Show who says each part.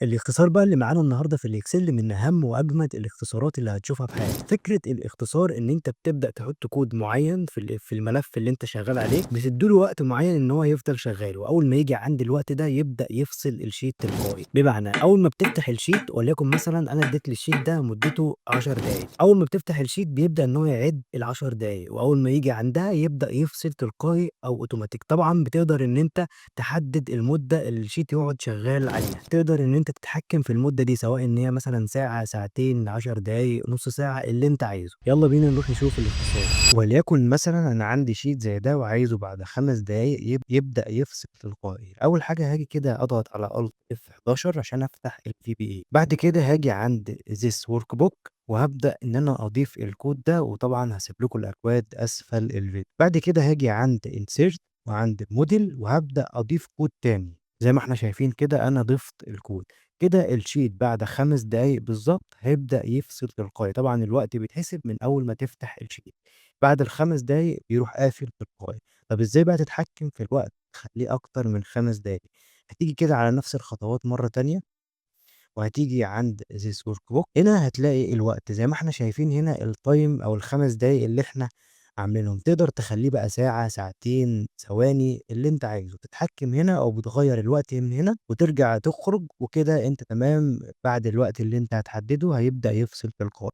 Speaker 1: الاختصار بقى اللي معانا النهارده في الإكسل من أهم وأجمد الاختصارات اللي هتشوفها في حياتك. فكرة الاختصار إن أنت بتبدأ تحط كود معين في الملف اللي أنت شغال عليه، بتدّي له وقت معين إن هو يفضل شغال، وأول ما ييجي عند الوقت ده يبدأ يفصل الشيت تلقائي. بمعنى أول ما بتفتح الشيت وليكن مثلًا أنا اديت للشيت ده مدته 10 دقايق، أول ما بتفتح الشيت بيبدأ إن هو يعد ال10 دقايق، وأول ما ييجي عندها يبدأ يفصل تلقائي أو أوتوماتيك. طبعًا بتقدر إن أنت تحدد المدة اللي الشيت يقعد شغال عليها، تقدر إن أنت تتحكم في المدة دي سواء إن هي مثلًا ساعة، ساعتين، 10 دقايق، نُص ساعة، اللي أنت عايزه. يالّا بينا نروح نشوف الاختصار. وليكن مثلًا أنا عندي شيت زي ده وعايزه بعد 5 دقايق يبدأ يفصل تلقائي. أول حاجة هاجي كده أضغط على Alt F11 عشان أفتح الVBA. بعد كده هاجي عند This workbook وهابدأ إن أنا أضيف الكود ده، وطبعًا هاسيب لكم الأكواد أسفل الفيديو. بعد كده هاجي عند Insert وعند model وهابدأ أضيف كود تاني. زي ما إحنا شايفين كده أنا ضِفت الكود. كده الشيت بعد 5 دقايق بالضبط هيبدأ يفصل تلقائي. طبعًا الوقت بيتحسب من أول ما تفتح الشيت. بعد ال5 دقايق بيروح قافل تلقائي. طب إزاي بقى تتحكم في الوقت تخلّيه أكتر من 5 دقايق؟ هتيجي كده على نفس الخطوات مرّة تانية، وهتيجي عند this workbook. هنا هتلاقي الوقت زي ما إحنا شايفين هنا الtime أو ال5 دقايق اللي إحنا عاملينهم، تقدر تخلّيه بقى ساعة، ساعتين، ثواني، اللي أنت عايزه. تتحكم هنا أو بتغيّر الوقت من هنا وترجع تخرج، وكده أنت تمام. بعد الوقت اللي أنت هتحدده هيبدأ يفصل تلقائي.